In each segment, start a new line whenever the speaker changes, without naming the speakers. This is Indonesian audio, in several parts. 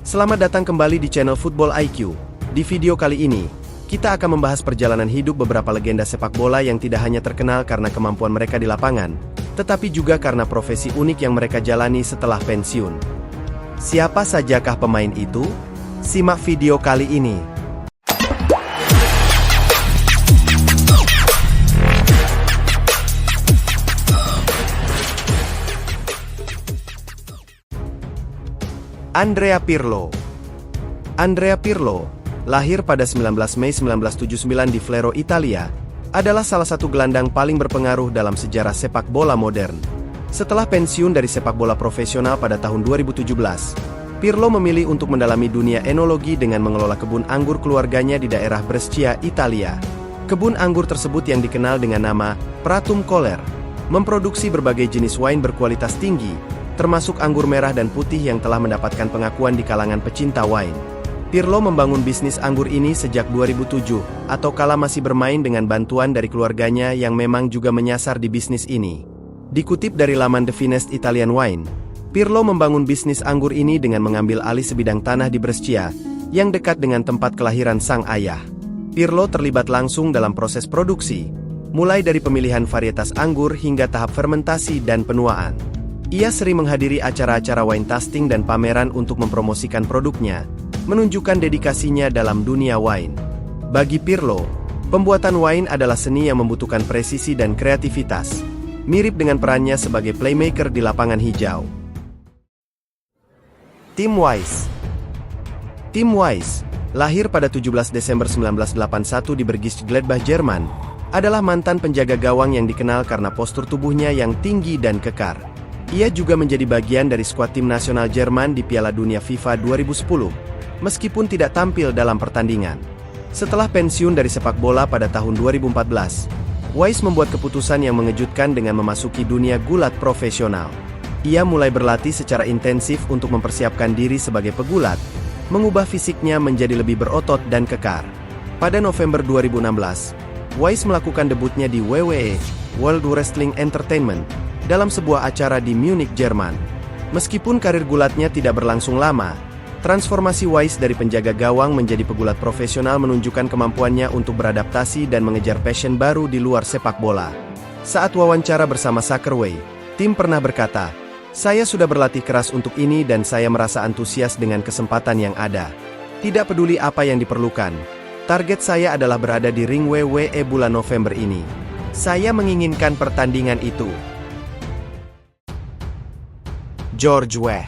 Selamat datang kembali di channel Football IQ. Di video kali ini, kita akan membahas perjalanan hidup beberapa legenda sepak bola yang tidak hanya terkenal karena kemampuan mereka di lapangan, tetapi juga karena profesi unik yang mereka jalani setelah pensiun. Siapa sajakah pemain itu? Simak video kali ini. Andrea Pirlo. Andrea Pirlo, lahir pada 19 Mei 1979 di Flero, Italia, adalah salah satu gelandang paling berpengaruh dalam sejarah sepak bola modern. Setelah pensiun dari sepak bola profesional pada tahun 2017, Pirlo memilih untuk mendalami dunia enologi dengan mengelola kebun anggur keluarganya di daerah Brescia, Italia. Kebun anggur tersebut yang dikenal dengan nama Pratum Koller, memproduksi berbagai jenis wine berkualitas tinggi, termasuk anggur merah dan putih yang telah mendapatkan pengakuan di kalangan pecinta wine. Pirlo membangun bisnis anggur ini sejak 2007, atau kala masih bermain dengan bantuan dari keluarganya yang memang juga menyasar di bisnis ini. Dikutip dari laman The Finest Italian Wine, Pirlo membangun bisnis anggur ini dengan mengambil alih sebidang tanah di Brescia, yang dekat dengan tempat kelahiran sang ayah. Pirlo terlibat langsung dalam proses produksi, mulai dari pemilihan varietas anggur hingga tahap fermentasi dan penuaan. Ia sering menghadiri acara-acara wine tasting dan pameran untuk mempromosikan produknya, menunjukkan dedikasinya dalam dunia wine. Bagi Pirlo, pembuatan wine adalah seni yang membutuhkan presisi dan kreativitas, mirip dengan perannya sebagai playmaker di lapangan hijau. Tim Wise. Tim Wise, lahir pada 17 Desember 1981 di Bergisch Gladbach, Jerman, adalah mantan penjaga gawang yang dikenal karena postur tubuhnya yang tinggi dan kekar. Ia juga menjadi bagian dari skuad tim nasional Jerman di Piala Dunia FIFA 2010, meskipun tidak tampil dalam pertandingan. Setelah pensiun dari sepak bola pada tahun 2014, Wise membuat keputusan yang mengejutkan dengan memasuki dunia gulat profesional. Ia mulai berlatih secara intensif untuk mempersiapkan diri sebagai pegulat, mengubah fisiknya menjadi lebih berotot dan kekar. Pada November 2016, Wise melakukan debutnya di WWE, World Wrestling Entertainment, dalam sebuah acara di Munich, Jerman. Meskipun karir gulatnya tidak berlangsung lama, transformasi Wise dari penjaga gawang menjadi pegulat profesional menunjukkan kemampuannya untuk beradaptasi dan mengejar passion baru di luar sepak bola. Saat wawancara bersama Soccerway, tim pernah berkata, "Saya sudah berlatih keras untuk ini dan saya merasa antusias dengan kesempatan yang ada. Tidak peduli apa yang diperlukan. Target saya adalah berada di ring WWE bulan November ini. Saya menginginkan pertandingan itu." George Weah.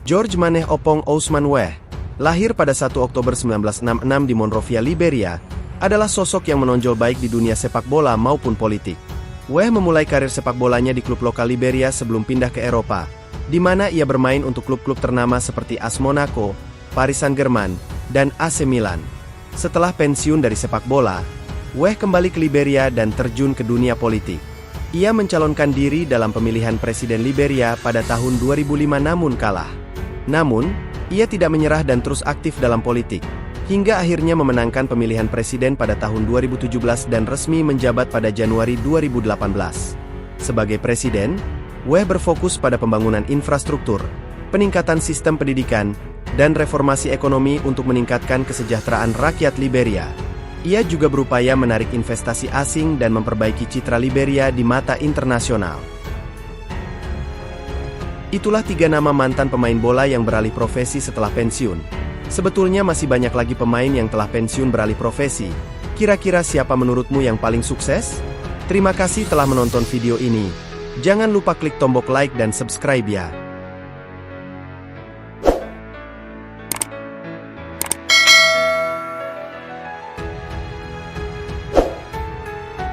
George Maneh Opong Ousmane Weah, lahir pada 1 Oktober 1966 di Monrovia, Liberia, adalah sosok yang menonjol baik di dunia sepak bola maupun politik. Weah memulai karir sepak bolanya di klub lokal Liberia sebelum pindah ke Eropa, di mana ia bermain untuk klub-klub ternama seperti AS Monaco, Paris Saint-Germain, dan AC Milan. Setelah pensiun dari sepak bola, Weah kembali ke Liberia dan terjun ke dunia politik. Ia mencalonkan diri dalam pemilihan presiden Liberia pada tahun 2005 namun kalah. Namun, ia tidak menyerah dan terus aktif dalam politik, hingga akhirnya memenangkan pemilihan presiden pada tahun 2017 dan resmi menjabat pada Januari 2018. Sebagai presiden, Weah berfokus pada pembangunan infrastruktur, peningkatan sistem pendidikan, dan reformasi ekonomi untuk meningkatkan kesejahteraan rakyat Liberia. Ia juga berupaya menarik investasi asing dan memperbaiki citra Liberia di mata internasional. Itulah 3 nama mantan pemain bola yang beralih profesi setelah pensiun. Sebetulnya masih banyak lagi pemain yang telah pensiun beralih profesi. Kira-kira siapa menurutmu yang paling sukses? Terima kasih telah menonton video ini. Jangan lupa klik tombol like dan subscribe ya.